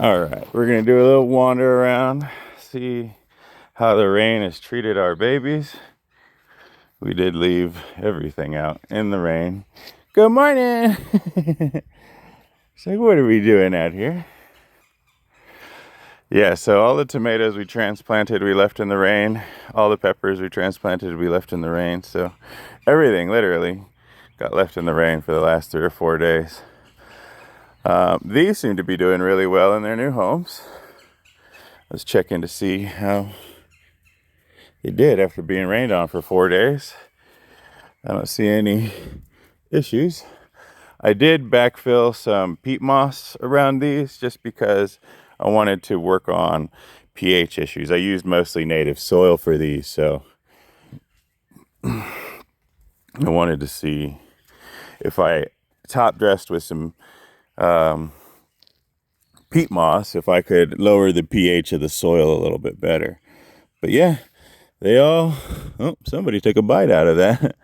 All right, we're gonna do a little wander around, see how the rain has treated our babies. We did leave everything out in the rain. Good morning. So what are we doing out here? Yeah, so all the tomatoes we transplanted, we left in the rain. All the peppers we transplanted, we left in the rain. So everything literally got left in the rain for the last 3 or 4 days. These seem to be doing really well in their new homes. I was checking to see how they did after being rained on for 4 days. I don't see any issues. I did backfill some peat moss around these just because I wanted to work on pH issues. I used mostly native soil for these, so I wanted to see if I top dressed with some peat moss, if I could lower the pH of the soil a little bit better. But yeah, they all, oh, somebody took a bite out of that.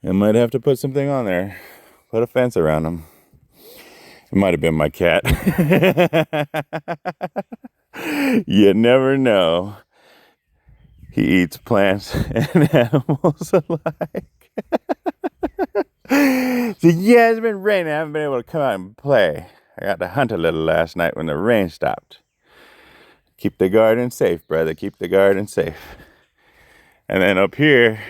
I might have to put something on there, put a fence around them. It might have been my cat. You never know. He eats plants and animals alike. So yeah, it's been raining. I haven't been able to come out and play. I got to hunt a little last night when the rain stopped. Keep the garden safe, brother. Keep the garden safe. And then up here,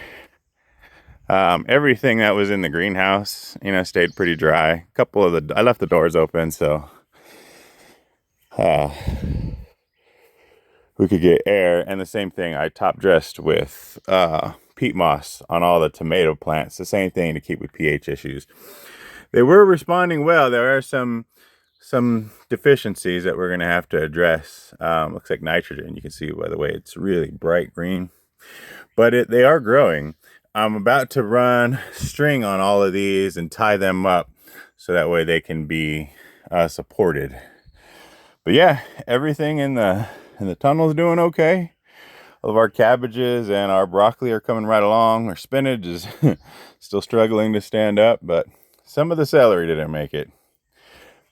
everything that was in the greenhouse, stayed pretty dry. I left the doors open so we could get air. And the same thing, I top dressed with peat moss on all the tomato plants. The same thing to keep with pH issues. They were responding well. There are some deficiencies that we're going to have to address. Looks like nitrogen. You can see by the way it's really bright green. But they are growing. I'm about to run string on all of these and tie them up so that way they can be supported. But yeah, everything in the tunnel is doing okay. All of our cabbages and our broccoli are coming right along. Our spinach is still struggling to stand up, but some of the celery didn't make it.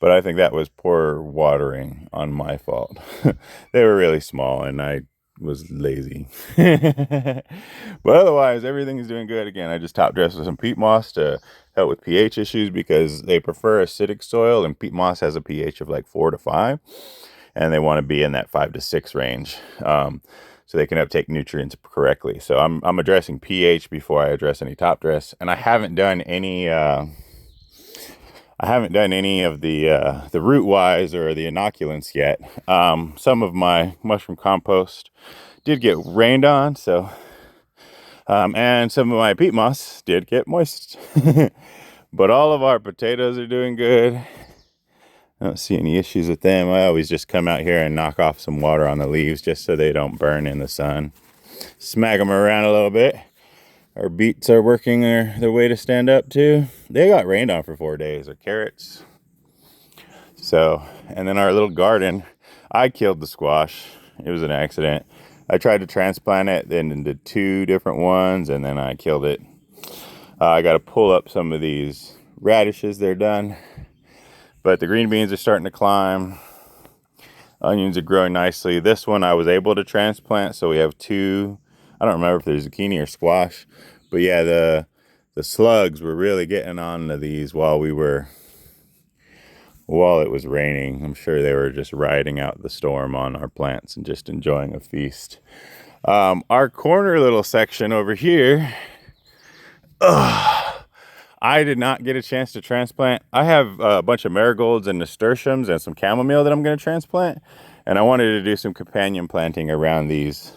But I think that was poor watering on my fault. They were really small and I was lazy. But otherwise, everything is doing good. Again, I just top dressed with some peat moss to help with pH issues because they prefer acidic soil, and peat moss has a pH of like 4 to 5, and they want to be in that 5 to 6 range, so they can uptake nutrients correctly. So I'm addressing pH before I address any top dress, and I haven't done any of the root wise or the inoculants yet. Some of my mushroom compost did get rained on, so and some of my peat moss did get moist. But all of our potatoes are doing good. I don't see any issues with them. I always just come out here and knock off some water on the leaves just so they don't burn in the sun. Smack them around a little bit. Our beets are working their way to stand up too. They got rained on for 4 days. Our carrots. So, and then our little garden, I killed the squash. It was an accident. I tried to transplant it then into 2 different ones, and then I killed it. I got to pull up some of these radishes. They're done. But the green beans are starting to climb. Onions are growing nicely. This one I was able to transplant, so we have 2. I don't remember if there's zucchini or squash, but yeah, the slugs were really getting on to these while it was raining. I'm sure they were just riding out the storm on our plants and just enjoying a feast. Our corner little section over here, I did not get a chance to transplant. I have a bunch of marigolds and nasturtiums and some chamomile that I'm going to transplant, and I wanted to do some companion planting around these.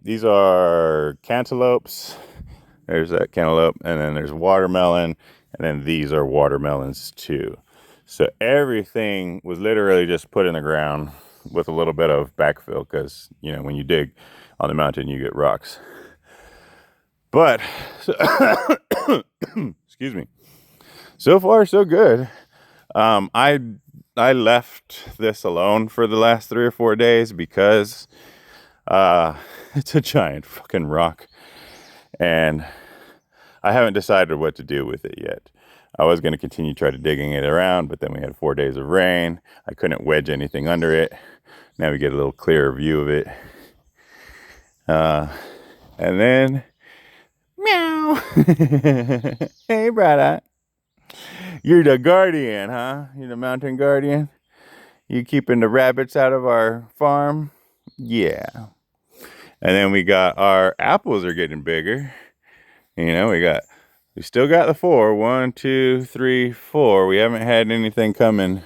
These are cantaloupes. There's that cantaloupe, and then there's watermelon, and then these are watermelons too. So everything was literally just put in the ground with a little bit of backfill because, when you dig on the mountain, you get rocks. But, excuse me. So far, so good. I left this alone for the last 3 or 4 days because it's a giant fucking rock, and I haven't decided what to do with it yet. I was going to continue try to digging it around, but then we had 4 days of rain. I couldn't wedge anything under it. Now we get a little clearer view of it. And then, meow. Hey, brother. You're the guardian, huh? You're the mountain guardian? You keeping the rabbits out of our farm? Yeah. And then we got our apples are getting bigger. You know, we still got the 4. 1, 2, 3, 4. We haven't had anything come and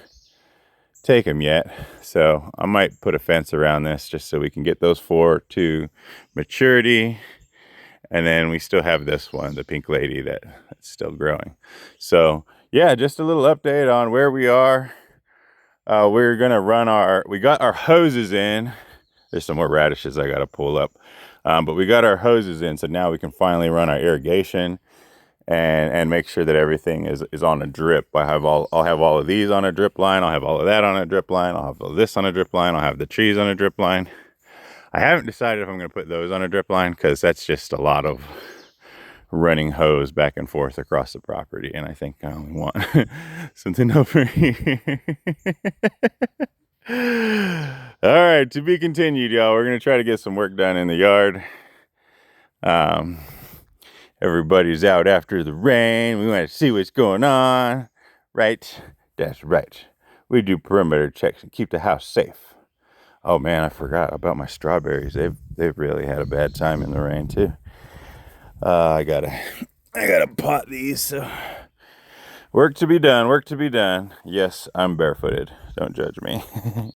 take them yet. So I might put a fence around this just so we can get those 4 to maturity. And then we still have this one, the pink lady, that's still growing. So yeah, just a little update on where we are. We're gonna run we got our hoses in. There's some more radishes I gotta pull up. But we got our hoses in, so now we can finally run our irrigation and make sure that everything is on a drip. I'll have all of these on a drip line. I'll have all of that on a drip line. I'll have all this on a drip line. I'll have the trees on a drip line. I haven't decided if I'm going to put those on a drip line because that's just a lot of running hose back and forth across the property, and I think I only want something over here. All right, to be continued, y'all. We're going to try to get some work done in the yard. Everybody's out after the rain. We want to see what's going on. Right? That's right. We do perimeter checks and keep the house safe. Oh man, I forgot about my strawberries. They've really had a bad time in the rain too. I gotta pot these. So work to be done. Work to be done. Yes, I'm barefooted. Don't judge me.